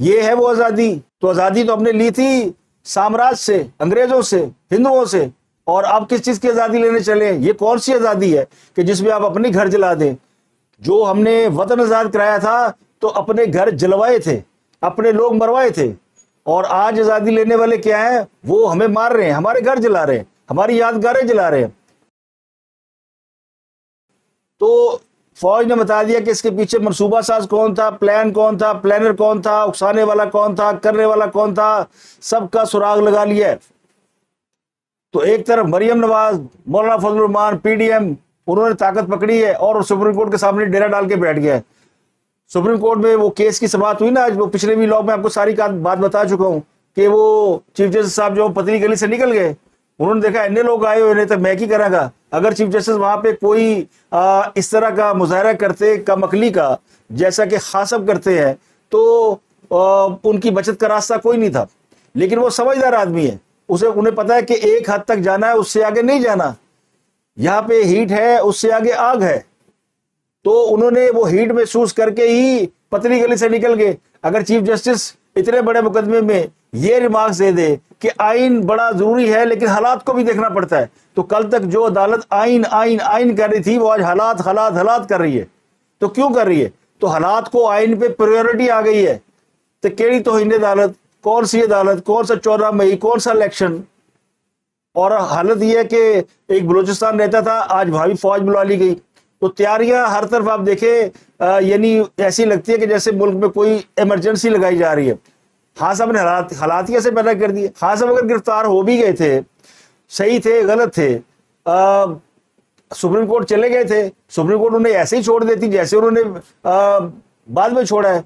یہ ہے وہ آزادی. تو آزادی تو ہم نے لی تھی سامراج سے, انگریزوں سے, ہندوؤں سے, اور آپ کس چیز کی آزادی لینے چلے؟ یہ کون سی آزادی ہے کہ جس میں آپ اپنی گھر جلا دیں؟ جو ہم نے وطن آزاد کرایا تھا تو اپنے گھر جلوائے تھے, اپنے لوگ مروائے تھے, اور آج آزادی لینے والے کیا ہیں؟ وہ ہمیں مار رہے ہیں, ہمارے گھر جلا رہے ہیں, ہماری یادگاریں جلا رہے ہیں. تو فوج نے بتا دیا کہ اس کے پیچھے منصوبہ ساز کون تھا, پلان کون تھا, پلانر کون تھا, اکسانے والا کون تھا, کرنے والا کون تھا, سب کا سراغ لگا لیا ہے. تو ایک طرف مریم نواز, مولانا فضل الرحمان, پی ڈی ایم, انہوں نے طاقت پکڑی ہے اور سپریم کورٹ کے سامنے ڈیرا ڈال کے بیٹھ گیا ہے. سپریم کورٹ میں وہ کیس کی سماعت ہوئی نا آج, وہ پچھلے بھی لاگ میں آپ کو ساری بات بتا چکا ہوں کہ وہ چیف جسٹس صاحب جو پتلی گلی سے نکل گئے, انہوں نے دیکھا اتنے لوگ آئے ہوئے نہیں تو میں کی کرا گا. اگر چیف جسٹس وہاں پہ کوئی اس طرح کا مظاہرہ کرتے کم عقلی کا, جیسا کہ خاصب کرتے ہیں, تو ان کی بچت کا راستہ کوئی نہیں تھا. لیکن وہ سمجھدار آدمی ہے, انہیں پتا ہے کہ ایک حد تک جانا ہے, اس سے آگے نہیں جانا. یہاں پہ ہیٹ ہے, اس سے آگے آگ ہے. تو انہوں نے وہ ہیٹ محسوس کر کے ہی پتلی گلی سے نکل گئے. اگر چیف جسٹس اتنے بڑے مقدمے میں یہ ریمارکس دے دے کہ آئین بڑا ضروری ہے لیکن حالات کو بھی دیکھنا پڑتا ہے, تو کل تک جو عدالت آئین آئین آئین کر رہی تھی وہ آج حالات حالات حالات کر رہی ہے. تو کیوں کر رہی ہے؟ تو حالات کو آئین پہ پریورٹی آ گئی ہے. تو کیڑی توہین عدالت, کون سی عدالت, کون سا 14 مئی, کون سا الیکشن. اور حالت یہ ہے کہ ایک بلوچستان رہتا تھا, آج بھائی فوج بلا لی گئی. تو تیاریاں ہر طرف آپ دیکھیں یعنی ایسی لگتی ہے کہ جیسے ملک میں کوئی ایمرجنسی لگائی جا رہی ہے. خان صاحب نے حالات کیسے پیدا کر دیے. خان صاحب اگر گرفتار ہو بھی گئے تھے, صحیح تھے غلط تھے, سپریم کورٹ چلے گئے تھے, سپریم کورٹ انہیں ایسے ہی چھوڑ دیتی جیسے انہوں نے بعد میں چھوڑا ہے,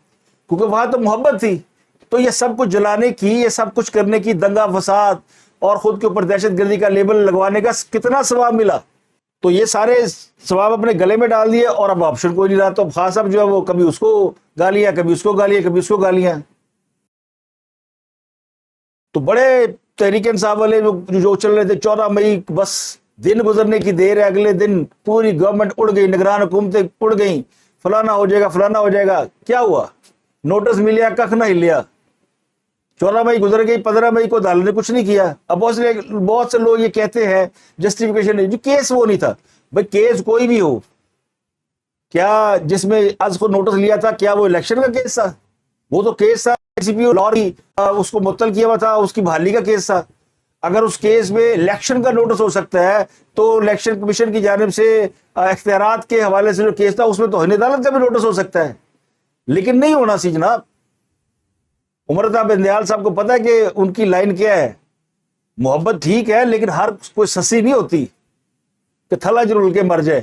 کیونکہ وہاں تو محبت تھی. تو یہ سب کچھ جلانے کی, یہ سب کچھ کرنے کی, دنگا فساد اور خود کے اوپر دہشت گردی کا لیبل لگوانے کا کتنا ثواب ملا. تو یہ سارے ثواب اپنے گلے میں ڈال دیے اور اب آپشن کوئی نہیں رہا. تو خان صاحب جو ہے وہ کبھی اس کو گالیاں, کبھی اس کو گالیاں, کبھی اس کو گالیاں. تو بڑے تحریک انصاف والے جو چل رہے تھے 14 مئی, بس دن گزرنے کی دیر ہے, اگلے دن پوری گورنمنٹ اڑ گئی, نگران حکومتیں اڑ گئیں, فلانا ہو جائے گا, فلانا ہو جائے گا. کیا ہوا؟ نوٹس ملیا, کخ نہ ہلیا. 14 مئی گزر گئی, 15 مئی کو عدالت نے کچھ نہیں کیا. اب بہت سے لوگ یہ کہتے ہیں جسٹیفیکیشن, جو کیس وہ نہیں تھا. بھائی کیس کوئی بھی ہو, کیا جس میں از کو نوٹس لیا تھا کیا وہ الیکشن کا کیس تھا؟ وہ تو کیس تھا سی پی لاری اس کو معطل کیا ہوا تھا, اس کی بحالی کا کیس تھا. اگر اس کیس میں الیکشن کا نوٹس ہو سکتا ہے تو الیکشن کمیشن کی جانب سے اختیارات کے حوالے سے جو کیس تھا اس میں توہین عدالت کا بھی نوٹس ہو سکتا ہے. لیکن نہیں ہونا سی جناب. عمر عطا بندیال صاحب کو پتا ہے کہ ان کی لائن کیا ہے, محبت ٹھیک ہے لیکن ہر کوئی سسی نہیں ہوتی کہ تھلا جرول کے مر جائے.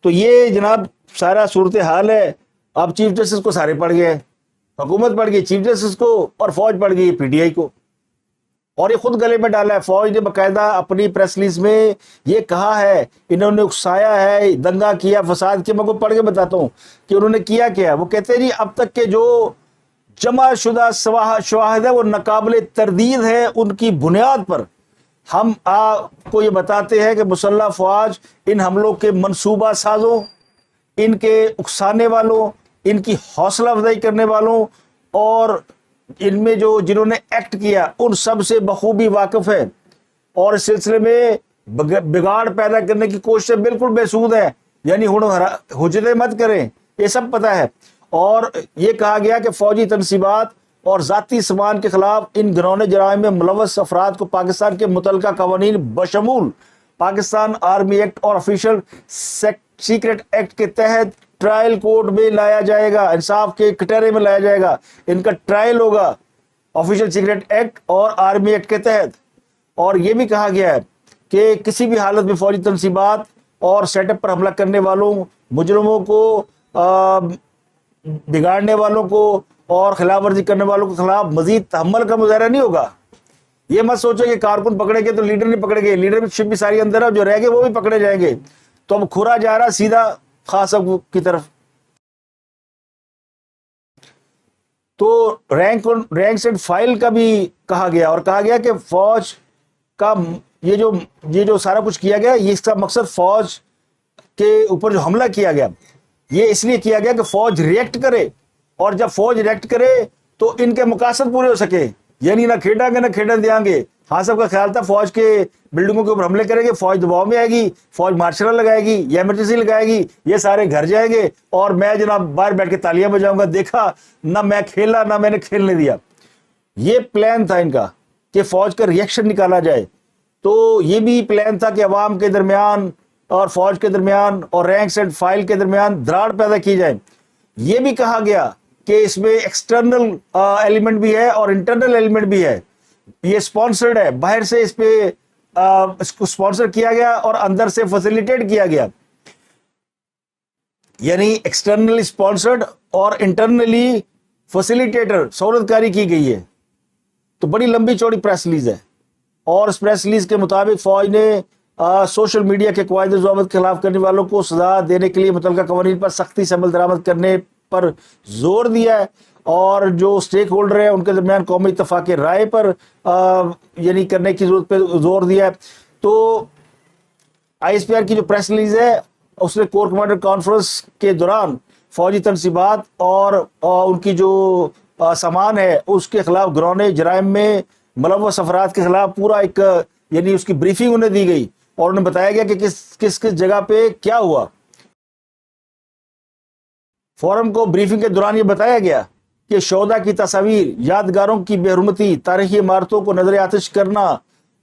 تو یہ جناب سارا صورتحال ہے. اب چیف جسٹس کو سارے پڑ گئے, حکومت پڑ گئی چیف جسٹس کو, اور فوج پڑ گئی پی ٹی آئی کو, اور یہ خود گلے میں ڈالا ہے. فوج نے باقاعدہ اپنی پریس ریلیز میں یہ کہا ہے, انہوں نے اکسایا ہے, دنگا کیا, فساد کیا. میں کو پڑھ کے بتاتا ہوں کہ انہوں نے کیا کیا. وہ کہتے ہیں جی اب تک کے جو جمع شدہ شواہد ہے وہ ناقابل تردید ہے. ان کی بنیاد پر ہم آپ کو یہ بتاتے ہیں کہ مسلح افواج ان حملوں کے منصوبہ سازوں, ان کے اکسانے والوں, ان کی حوصلہ افزائی کرنے والوں اور ان میں جنہوں نے ایکٹ کیا ان سب سے بخوبی واقف ہے. اور اس سلسلے میں بگاڑ پیدا کرنے کی کوششیں بالکل بے سود ہیں. یعنی حجتیں مت کریں, یہ سب پتہ ہے. اور یہ کہا گیا کہ فوجی تنصیبات اور ذاتی سامان کے خلاف ان گھنونے جرائم میں ملوث افراد کو پاکستان کے متعلقہ قوانین بشمول پاکستان آرمی ایکٹ اور آفیشل سیکرٹ ایکٹ کے تحت ٹرائل کورٹ میں لایا جائے گا, انصاف کے کٹہرے میں لایا جائے گا. ان کا ٹرائل ہوگا آفیشل سیکرٹ ایکٹ اور آرمی ایکٹ کے تحت. اور یہ بھی کہا گیا ہے کہ کسی بھی حالت میں فوجی تنصیبات اور سیٹ اپ پر حملہ کرنے والوں, مجرموں کو, بگاڑنے والوں کو اور خلاف ورزی کرنے والوں کے خلاف مزید تحمل کا مظاہرہ نہیں ہوگا. یہ مت سوچو کہ کارکن پکڑے گئے تو لیڈر نہیں پکڑے گئے, لیڈر شپ بھی ساری اندر ہے, جو رہ گئے وہ بھی پکڑے جائیں گے. تو اب کھرا جا رہا سیدھا خاص کی طرف. تو رینک اینڈ فائل کا بھی کہا گیا, اور کہا گیا کہ فوج کا یہ جو سارا کچھ کیا گیا, یہ اس کا مقصد فوج کے اوپر جو حملہ کیا گیا یہ اس لیے کیا گیا کہ فوج ریئیکٹ کرے اور جب فوج ریئیکٹ کرے تو ان کے مقاصد پورے ہو سکے، یعنی نہ کھیڈیں گے نہ کھیڈن دیں گے۔ ہاں صاحب کا خیال تھا فوج کے بلڈنگوں کے اوپر حملے کریں گے، فوج دباؤ میں آئے گی، فوج مارشل لگائے گی یا ایمرجنسی لگائے گی، یہ سارے گھر جائیں گے اور میں جناب باہر بیٹھ کے تالیاں بجاؤں گا، دیکھا نہ میں کھیلا نہ میں نے کھیلنے دیا۔ یہ پلان تھا ان کا کہ فوج کا ریئیکشن نکالا جائے۔ تو یہ بھی پلان تھا کہ عوام کے درمیان اور فوج کے درمیان اور رینکس اینڈ فائل کے درمیان دراڑ پیدا کی جائے۔ یہ بھی کہا گیا کہ اس میں ایکسٹرنل ایلیمنٹ بھی ہے اور انٹرنل ایلیمنٹ بھی ہے، یہ سپانسرڈ ہے، باہر سے اس پہ اس کو سپانسر کیا گیا اور اندر سے فیسیلیٹیٹ کیا گیا، یعنی ایکسٹرنلی سپانسرڈ اور انٹرنلی فیسیلیٹیٹر سہولت کاری کی گئی ہے۔ تو بڑی لمبی چوڑی پریس ریلیز ہے، اور اس پریس ریلیز کے مطابق فوج نے سوشل میڈیا کے قواعد و ضوابط کے خلاف کرنے والوں کو سزا دینے کے لیے متعلقہ قوانین پر سختی سے عمل درآمد کرنے پر زور دیا ہے، اور جو سٹیک ہولڈر ہیں ان کے درمیان قومی اتفاق رائے پر یعنی کرنے کی ضرورت پہ زور دیا ہے۔ تو آئی ایس پی آر کی جو پریس ریلیز ہے اس نے کور کمانڈر کانفرنس کے دوران فوجی تنصیبات اور ان کی جو سامان ہے اس کے خلاف گھرونے جرائم میں ملوث افراد کے خلاف پورا ایک یعنی اس کی بریفنگ انہیں دی گئی، اور انہیں بتایا گیا کہ کس جگہ پہ کیا ہوا۔ فورم کو بریفنگ کے دوران یہ بتایا گیا کہ شہداء کی تصاویر، یادگاروں کی بے حرمتی، تاریخی عمارتوں کو نظر آتش کرنا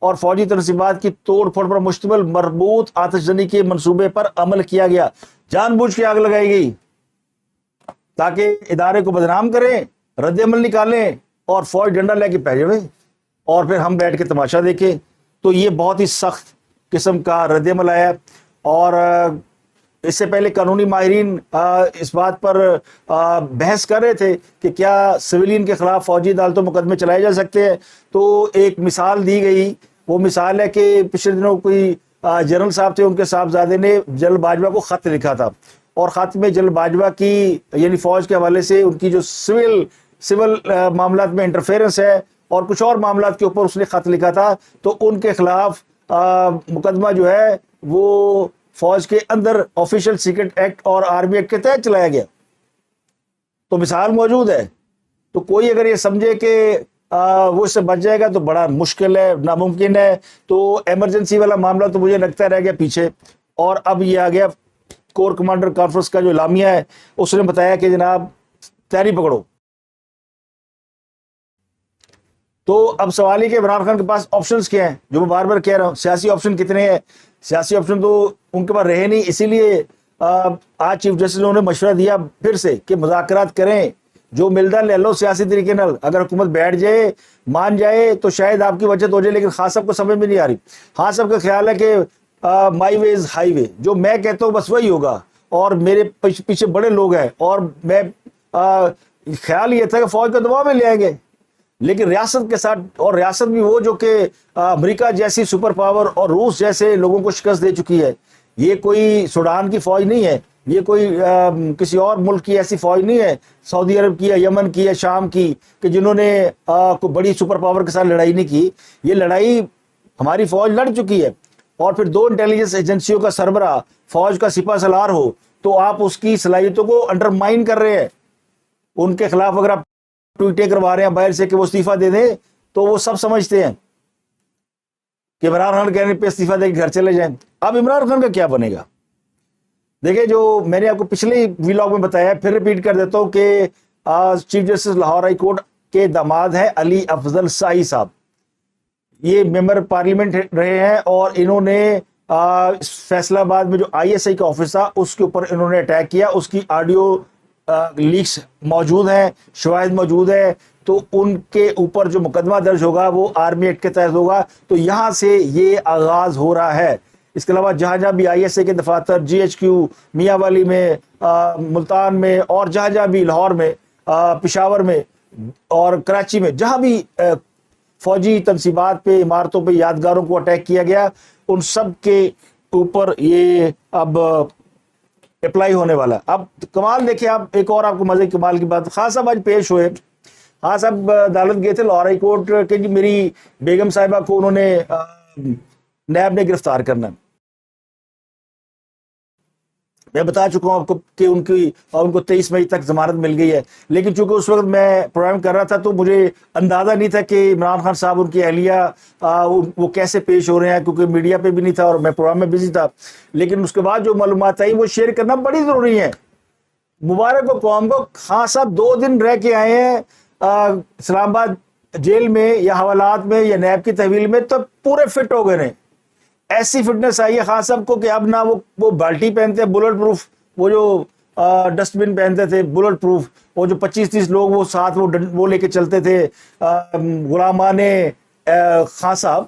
اور فوجی تنصیبات کی توڑ پھوڑ پر مشتمل مربوط آتش زنی کے منصوبے پر عمل کیا گیا۔ جان بوجھ کے آگ لگائی گئی تاکہ ادارے کو بدنام کریں، رد عمل نکالیں اور فوج ڈنڈا لے کے پہنچے اور پھر ہم بیٹھ کے تماشا دیکھیں۔ تو یہ بہت ہی سخت قسم کا رد عمل آیا، اور اس سے پہلے قانونی ماہرین اس بات پر بحث کر رہے تھے کہ کیا سویلین کے خلاف فوجی عدالتوں مقدمے چلائے جا سکتے ہیں۔ تو ایک مثال دی گئی، وہ مثال ہے کہ پچھلے دنوں کوئی جنرل صاحب تھے، ان کے صاحبزادے نے جنرل باجوہ کو خط لکھا تھا، اور خط میں جنرل باجوہ کی یعنی فوج کے حوالے سے ان کی جو سول معاملات میں انٹرفیئرنس ہے اور کچھ اور معاملات کے اوپر اس نے خط لکھا تھا، تو ان کے خلاف مقدمہ جو ہے وہ فوج کے اندر آفیشل سیکرٹ ایکٹ اور آرمی ایکٹ کے تحت چلایا گیا۔ تو مثال موجود ہے، تو کوئی اگر یہ سمجھے کہ وہ اس سے بچ جائے گا تو بڑا مشکل ہے، ناممکن ہے۔ تو ایمرجنسی والا معاملہ تو مجھے لگتا رہ گیا پیچھے، اور اب یہ آ گیا کور کمانڈر کانفرنس کا جو اعلامیہ ہے، اس نے بتایا کہ جناب تیاری پکڑو۔ تو اب سوال یہ کہ عمران خان کے پاس آپشنز کیا ہیں، جو میں بار بار کہہ رہا ہوں، سیاسی آپشن کتنے ہیں؟ سیاسی آپشن تو ان کے پاس رہے نہیں، اسی لیے آج چیف جسٹس نے انہیں مشورہ دیا پھر سے کہ مذاکرات کریں، جو ملتا لے لو سیاسی طریقے نال، اگر حکومت بیٹھ جائے مان جائے تو شاید آپ کی بچت ہو جائے، لیکن خان صاحب کو سمجھ میں نہیں آ رہی۔ خان صاحب کا خیال ہے کہ مائی وے از ہائی وے، جو میں کہتا ہوں بس وہی ہوگا، اور میرے پیچھے بڑے لوگ ہیں، اور میں خیال یہ تھا کہ فوج کو دباؤ میں لے آئیں گے، لیکن ریاست کے ساتھ، اور ریاست بھی وہ جو کہ امریکہ جیسی سپر پاور اور روس جیسے لوگوں کو شکست دے چکی ہے، یہ کوئی سوڈان کی فوج نہیں ہے، یہ کوئی کسی اور ملک کی ایسی فوج نہیں ہے، سعودی عرب کی ہے، یمن کی ہے، شام کی، کہ جنہوں نے کوئی بڑی سپر پاور کے ساتھ لڑائی نہیں کی۔ یہ لڑائی ہماری فوج لڑ چکی ہے، اور پھر 2 انٹیلیجنس ایجنسیوں کا سربراہ فوج کا سپہ سالار ہو تو آپ اس کی صلاحیتوں کو انڈرمائن کر رہے ہیں۔ ان کے خلاف اگر آپ ٹویٹیں کروا رہے ہیں باہر سے کہ وہ استعفیٰ دے دیں، تو وہ سب سمجھتے ہیں کہ عمران خان کہنے پہ استعفیٰ دے کے گھر چلے جائیں۔ اب عمران خان کا کیا بنے گا؟ دیکھیں، جو میں نے آپ کو پچھلے ویلاگ میں بتایا، پھر ریپیٹ کر دیتا ہوں کہ chief justice Lahore high court کے داماد ہیں علی افضل شاہی صاحب، یہ ممبر پارلیمنٹ رہے ہیں، اور انہوں نے فیصلہ آباد میں جو آئی ایس آئی کا آفس تھا اس کے اوپر انہوں نے اٹیک کیا، اس کی آڈیو لیکس موجود ہیں، شواہد موجود ہے، تو ان کے اوپر جو مقدمہ درج ہوگا وہ آرمی ایکٹ کے تحت ہوگا۔ تو یہاں سے یہ آغاز ہو رہا ہے۔ اس کے علاوہ جہاں جہاں بھی آئی ایس اے کے دفاتر، جی ایچ کیو میاں والی میں، ملتان میں، اور جہاں جہاں بھی لاہور میں، پشاور میں اور کراچی میں جہاں بھی فوجی تنصیبات پہ، عمارتوں پہ، یادگاروں کو اٹیک کیا گیا، ان سب کے اوپر یہ اب اپلائی ہونے والا۔ اب کمال دیکھیں آپ، ایک اور آپ کو مزے کمال کی بات، خان صاحب آج پیش ہوئے، خان صاحب عدالت گئے تھے لاہور ہائی کورٹ کہ جی میری بیگم صاحبہ کو انہوں نے نیب نے گرفتار کرنا۔ میں بتا چکا ہوں آپ کو کہ ان کو 23 مئی تک ضمانت مل گئی ہے، لیکن چونکہ اس وقت میں پروگرام کر رہا تھا تو مجھے اندازہ نہیں تھا کہ عمران خان صاحب ان کی اہلیہ وہ کیسے پیش ہو رہے ہیں، کیونکہ میڈیا پہ بھی نہیں تھا اور میں پروگرام میں بزی تھا. لیکن اس کے بعد جو معلومات آئی وہ شیئر کرنا بڑی ضروری ہے. مبارک ہو قوم کو. خان صاحب 2 دن رہ کے آئے ہیں اسلام آباد جیل میں یا حوالات میں یا نیب کی تحویل میں، تو پورے فٹ ہو گئے ہیں. ایسی فٹنس آئی ہے خان صاحب کو کہ اب نہ وہ بالٹی پہنتے ہیں بلٹ پروف، وہ جو ڈسٹ بن پہنتے تھے بلٹ پروف، وہ جو 25-30 لوگ وہ ساتھ وہ لے کے چلتے تھے غلامان خان صاحب.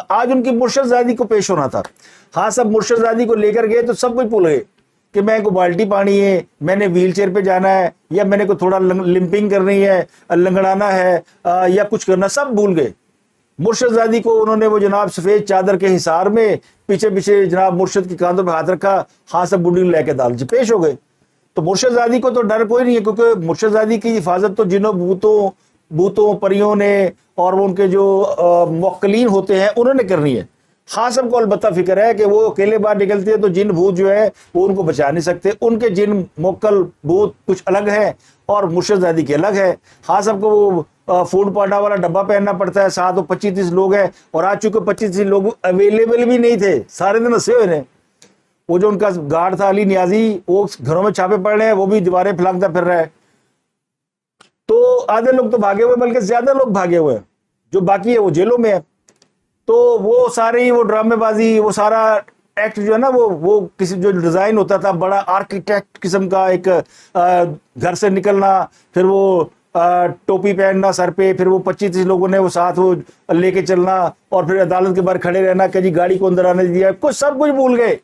آج ان کی مرشد زادی کو پیش ہونا تھا. خان صاحب مرشد زادی کو لے کر گئے تو سب کچھ بھول گئے کہ میں کو بالٹی پانی ہے، میں نے ویل چیئر پہ جانا ہے، یا میں نے کو تھوڑا لمپنگ کرنی ہے، لنگڑانا ہے، یا کچھ کرنا، سب بھول گئے. مرشد زادی کو انہوں نے وہ جناب سفید چادر کے حصار میں پیچھے پیچھے جناب مرشد کی کاندھوں پہ ہاتھ رکھا، خان صاحب بڈی لے کے دال پیش ہو گئے. تو مرشد زادی کو تو ڈر کوئی نہیں ہے، کیونکہ مرشد زادی کی حفاظت تو جنوں بھوتوں پریوں نے اور وہ ان کے جو موکلین ہوتے ہیں انہوں نے کرنی ہے. خان صاحب کو البتہ فکر ہے کہ وہ اکیلے باہر نکلتے ہیں تو جن بھوت جو ہے وہ ان کو بچا نہیں سکتے. ان کے جن موکل بھوت کچھ الگ ہے اور مرشد زادی کے الگ ہے. خان صاحب کو وہ فوڈ پانڈا والا ڈبہ پہننا پڑتا ہے، ساتھ وہ 25-30 لوگ ہیں، اور آج چونکہ 25-30 لوگ اویلیبل بھی نہیں تھے، سارے دن ہنسے ہوئے ہیں. وہ جو ان کا گارڈ تھا علی نیازی، وہ گھروں میں چھاپے پڑ رہے ہیں، وہ بھی دیواریں پھلانگتا پھر رہا ہے. تو آدھے لوگ تو بھاگے ہوئے، بلکہ زیادہ لوگ بھاگے ہوئے ہیں، جو باقی ہے وہ جیلوں میں ہے. تو وہ سارے وہ ڈرامے بازی، وہ سارا ایکٹ جو ہے نا، وہ کسی جو ڈیزائن ہوتا تھا بڑا آرکیٹیکٹ قسم کا، ایک گھر سے نکلنا، پھر وہ ٹوپی پہننا سر پہ، پھر وہ 25-30 لوگوں نے وہ ساتھ وہ لے کے چلنا، اور پھر عدالت کے باہر کھڑے رہنا کہ جی گاڑی کو اندر آنے دیا، کچھ سب کچھ بھول گئے.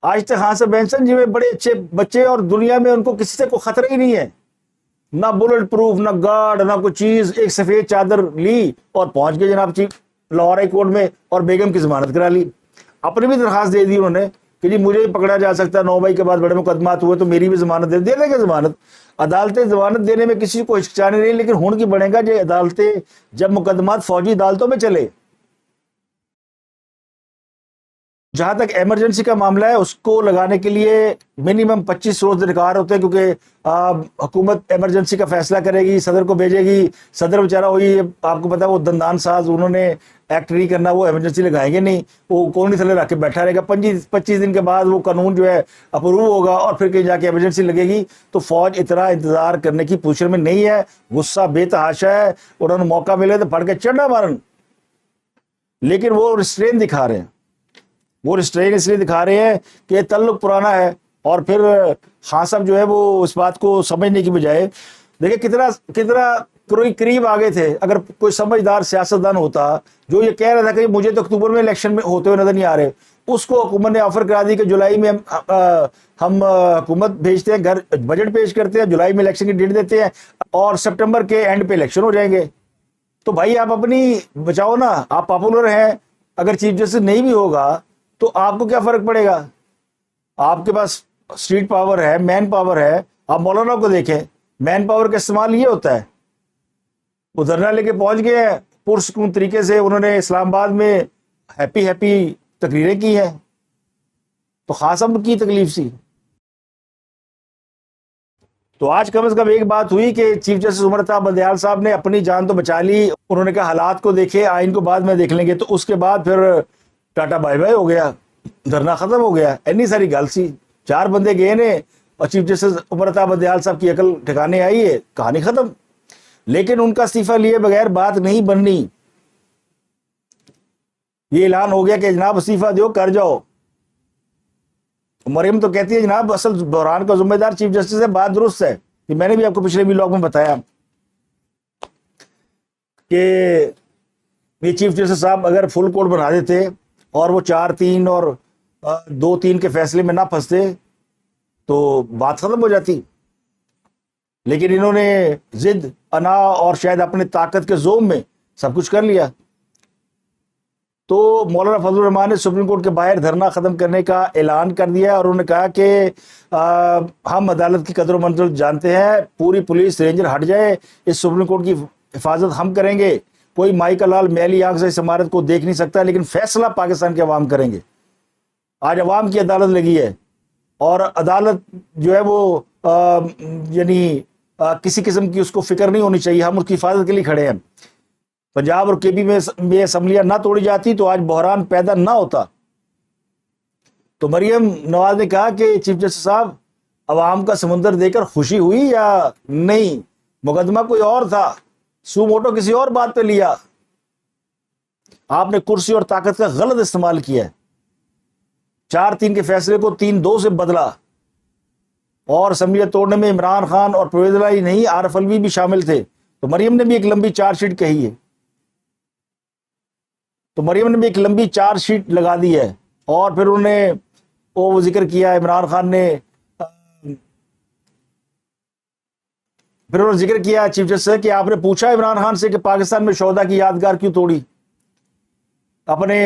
آج تک خان صاحب بینسن جی میں بڑے اچھے بچے، اور دنیا میں ان کو کسی سے کوئی خطرہ ہی نہیں ہے، نہ بلٹ پروف، نہ گارڈ، نہ کوئی چیز. ایک سفید چادر لی اور پہنچ گئے جناب چیف لاہور ہائی کورٹ میں، اور بیگم کی ضمانت کرا لی. اپنی بھی درخواست دے دی انہوں نے کہ جی مجھے پکڑا جا سکتا ہے، 9 مئی کے بعد بڑے مقدمات ہوئے تو میری بھی ضمانت دے دیں گے. ضمانت عدالتیں ضمانت دینے میں کسی کو ہچکچانے نہیں، لیکن ہون کی بڑھے گا جو عدالتیں جب مقدمات فوجی عدالتوں میں چلے. جہاں تک ایمرجنسی کا معاملہ ہے، اس کو لگانے کے لیے منیمم 25 روز درکار ہوتے ہیں، کیونکہ حکومت ایمرجنسی کا فیصلہ کرے گی، صدر کو بھیجے گی. صدر بیچارہ وہی آپ کو پتا وہ دندان ساز، انہوں نے ایکٹ نہیں کرنا، وہ ایمرجنسی لگائیں گے نہیں، وہ کون تھلے رکھ کے بیٹھا رہے گا. 25 دن کے بعد وہ قانون جو ہے اپروو ہوگا اور پھر کہیں جا کے ایمرجنسی لگے گی. تو فوج اتنا انتظار کرنے کی پوزیشن میں نہیں ہے. غصہ بے تحاشا ہے، انہوں نے موقع ملے تو پھڑ کے چڑھنا مارن. لیکن وہ ریسٹرین دکھا رہے ہیں، وہ ریسٹرین اس لیے دکھا رہے ہیں کہ تعلق پرانا ہے. اور پھر خان صاحب جو ہے وہ اس بات کو سمجھنے کی بجائے، دیکھیں کتنا قریب آگے تھے. اگر کوئی سمجھدار سیاستدان ہوتا جو یہ کہہ رہا تھا کہ مجھے تو اکتوبر میں الیکشن میں ہوتے ہوئے نظر نہیں آ رہے، اس کو حکومت نے آفر کرا دی کہ جولائی میں ہم حکومت بھیجتے ہیں، گھر بجٹ پیش کرتے ہیں، جولائی میں الیکشن کی ڈیٹ دیتے ہیں، اور سپٹمبر کے اینڈ پہ الیکشن ہو جائیں گے. تو بھائی آپ اپنی بچاؤ نا، آپ پاپولر ہیں. اگر چیف جسٹس نہیں بھی ہوگا تو آپ کو کیا فرق پڑے گا؟ آپ کے پاس اسٹریٹ پاور ہے، مین پاور ہے. آپ مولانا کو دیکھیں، مین پاور کا استعمال یہ ہوتا ہے. وہ دھرنا لے کے پہنچ گئے ہیں پرسکون طریقے سے، انہوں نے اسلام آباد میں ہیپی تقریریں کی ہیں. تو خاص ہم کی تکلیف سی. تو آج کم از کم ایک بات ہوئی کہ چیف جسٹس عمر اتاب بندیال صاحب نے اپنی جان تو بچا لی. انہوں نے کہا حالات کو دیکھے، آئین کو بعد میں دیکھ لیں گے. تو اس کے بعد پھر ٹاٹا بائی بائی ہو گیا، دھرنا ختم ہو گیا. اینی ساری گل سی، 4 بندے گئے نے اور چیف جسٹس عمر اتاب بندیال صاحب کی عقل ٹھکانے آئی ہے، کہانی ختم. لیکن ان کا استعفیٰ لیے بغیر بات نہیں بننی. یہ اعلان ہو گیا کہ جناب استعفیٰ دیو، کر جاؤ. مریم تو کہتی ہے جناب اصل بحران کا ذمہ دار چیف جسٹس ہے. بات درست ہے، کہ میں نے بھی آپ کو پچھلے ویلاگ میں بتایا کہ یہ چیف جسٹس صاحب اگر فل کورٹ بنا دیتے اور وہ 4-3 اور 2-3 کے فیصلے میں نہ پھنستے تو بات ختم ہو جاتی. لیکن انہوں نے ضد، انا اور شاید اپنے طاقت کے زوم میں سب کچھ کر لیا. تو مولانا فضل الرحمان نے سپریم کورٹ کے باہر دھرنا ختم کرنے کا اعلان کر دیا، اور انہوں نے کہا کہ ہم عدالت کی قدر و منزل جانتے ہیں، پوری پولیس رینجر ہٹ جائے، اس سپریم کورٹ کی حفاظت ہم کریں گے. کوئی مائی کا لال میلی آنکھ سے اس عمارت کو دیکھ نہیں سکتا، لیکن فیصلہ پاکستان کے عوام کریں گے. آج عوام کی عدالت لگی ہے، اور عدالت جو ہے وہ یعنی کسی قسم کی اس کو فکر نہیں ہونی چاہیے. ہم اس کی حفاظت کے لیے کھڑے ہیں. پنجاب اور کے پی میں اسمبلیاں نہ توڑی جاتی تو آج بحران پیدا نہ ہوتا. تو مریم نواز نے کہا کہ چیف جسٹس صاحب عوام کا سمندر دے کر خوشی ہوئی یا نہیں؟ مقدمہ کوئی اور تھا، سو موٹو کسی اور بات پہ لیا. آپ نے کرسی اور طاقت کا غلط استعمال کیا ہے. 4-3 کے فیصلے کو 3-2 سے بدلا، اور اسمبلیاں توڑنے میں عمران خان اور پرویز الہی نہیں، عارف الوی بھی شامل تھے. تو مریم نے بھی ایک لمبی چارج شیٹ کہی ہے، تو مریم نے بھی ایک لمبی چارج شیٹ لگا دی ہے. اور پھر انہوں نے وہ ذکر کیا عمران خان نے، پھر انہوں نے ذکر کیا چیف جسٹس سے کہ آپ نے پوچھا عمران خان سے کہ پاکستان میں شہداء کی یادگار کیوں توڑی، اپنے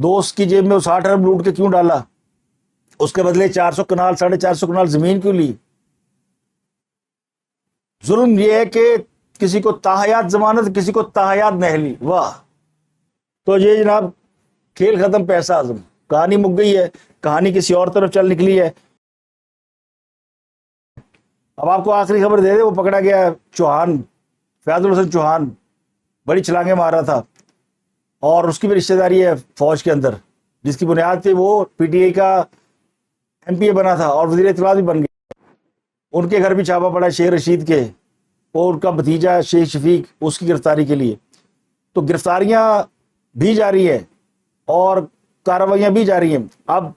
دوست کی جیب میں 60 ارب لوٹ کے کیوں ڈالا، اس کے بدلے 400 کنال 450 کنال زمین کیوں لی. ظلم یہ ہے کہ کسی کو تاحیات ضمانت، کسی کو تاحیات نہلی. واہ. تو یہ جناب کھیل ختم پیسہ اعظم، کہانی مک گئی ہے، کہانی کسی اور طرف چل نکلی ہے. اب آپ کو آخری خبر دے دے، وہ پکڑا گیا چوہان، فیاض الحسن چوہان، بڑی چھلانگیں مار رہا تھا، اور اس کی بھی رشتہ داری ہے فوج کے اندر، جس کی بنیاد پہ وہ پی ٹی آئی کا ایم پی اے بنا تھا اور وزیر اطلاع بھی بن گیا. ان کے گھر بھی چھاپا پڑا شیخ رشید کے، اور ان کا بھتیجا شیخ شفیق، اس کی گرفتاری کے لیے. تو گرفتاریاں بھی جاری ہیں اور کارروائیاں بھی جاری ہیں. اب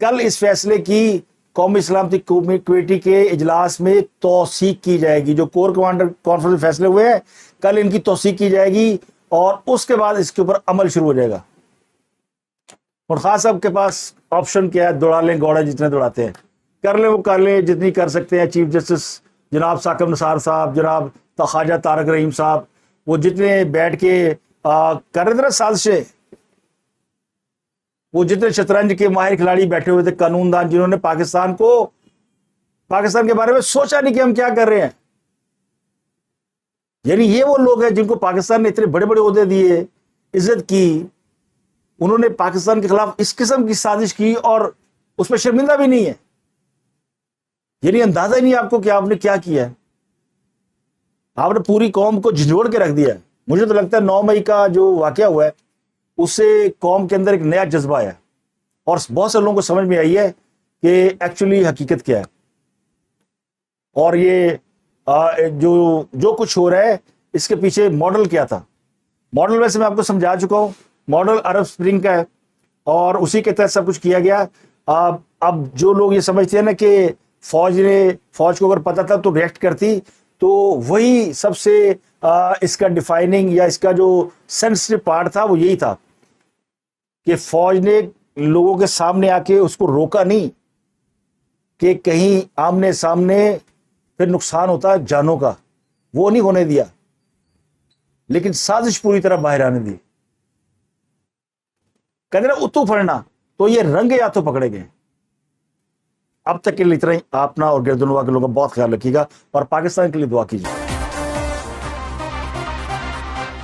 کل اس فیصلے کی قومی سلامتی کمیٹی کے اجلاس میں توثیق کی جائے گی. جو کور کمانڈر کانفرنس میں فیصلے ہوئے ہیں، کل ان کی توثیق کی جائے گی، اور اس کے بعد اس کے اوپر عمل شروع ہو جائے گا. اور خاص صاحب کے پاس آپشن کیا ہے؟ دوڑا لیں گوڑا جتنے دوڑاتے ہیں، کر لیں وہ کر لیں جتنی کر سکتے ہیں. چیف جسٹس جناب ثاقب نثار صاحب، جناب خواجہ طارق رحیم صاحب، وہ جتنے بیٹھ کے کر رہے تھے نا سازشیں، وہ جتنے شطرنج کے ماہر کھلاڑی بیٹھے ہوئے تھے، قانون دان، جنہوں نے پاکستان کے بارے میں سوچا نہیں کہ ہم کیا کر رہے ہیں. یعنی یہ وہ لوگ ہیں جن کو پاکستان نے اتنے بڑے بڑے عہدے دیے، عزت کی، انہوں نے پاکستان کے خلاف اس قسم کی سازش کی اور اس پہ شرمندہ بھی نہیں ہے. یعنی اندازہ ہی نہیں آپ کو کہ آپ نے کیا کیا ہے. آپ نے پوری قوم کو جھنجھوڑ کے رکھ دیا ہے. مجھے تو لگتا ہے 9 مئی کا جو واقعہ ہوا ہے، اس سے قوم کے اندر ایک نیا جذبہ آیا، اور بہت سے لوگوں کو سمجھ میں آئی ہے کہ ایکچولی حقیقت کیا ہے. اور یہ جو کچھ ہو رہا ہے، اس کے پیچھے ماڈل کیا تھا. ماڈل ویسے میں آپ کو سمجھا چکا ہوں، ماڈل عرب سپرنگ کا ہے، اور اسی کے تحت سب کچھ کیا گیا. اب جو لوگ یہ سمجھتے ہیں نا کہ فوج کو اگر پتہ تھا تو ریئیکٹ کرتی، تو وہی سب سے اس کا ڈیفائننگ یا اس کا جو سینسٹیو پارٹ تھا وہ یہی تھا کہ فوج نے لوگوں کے سامنے آ کے اس کو روکا نہیں کہ کہیں آمنے سامنے پھر نقصان ہوتا جانوں کا، وہ نہیں ہونے دیا، لیکن سازش پوری طرح باہر آنے دی. کہتے نا اتو پھڑنا، تو یہ رنگ یا تو پکڑے گئے. اب تک کے لیے اتنا ہی. اپنا اور گردنوا کے لوگوں کا بہت خیال رکھیے گا، اور پاکستان کے لیے دعا کیجیے.